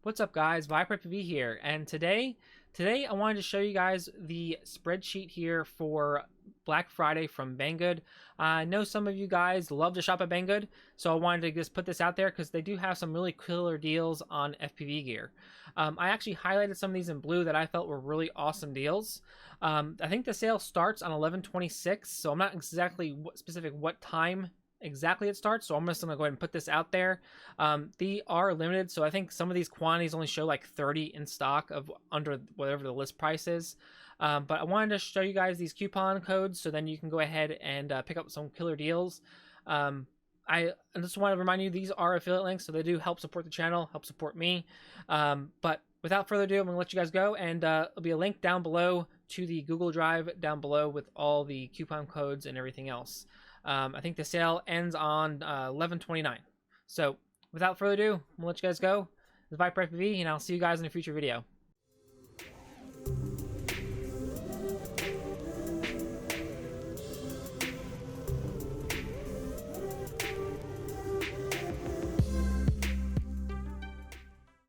What's up, guys? Viper FPV here, and today I wanted to show you guys the spreadsheet here for Black Friday from Banggood. I know some of you guys love to shop at Banggood, so I wanted to just put this out there because they do have some really killer deals on FPV gear. I actually highlighted some of these in blue that I felt were really awesome deals. I think the sale starts on 11/26, so I'm not exactly specific what time exactly it starts, so I'm just gonna go ahead and put this out there. They are limited, so I think some of these quantities only show like 30 in stock of under whatever the list price is. But I wanted to show you guys these coupon codes so then you can go ahead and pick up some killer deals. I just want to remind you, these are affiliate links, so they do help support the channel, help support me. But without further ado, I'm gonna let you guys go, and there'll be a link down below to the Google Drive down below with all the coupon codes and everything else. I think the sale ends on 11/29. So without further ado, I'm gonna let you guys go. This is Viper FPV, and I'll see you guys in a future video.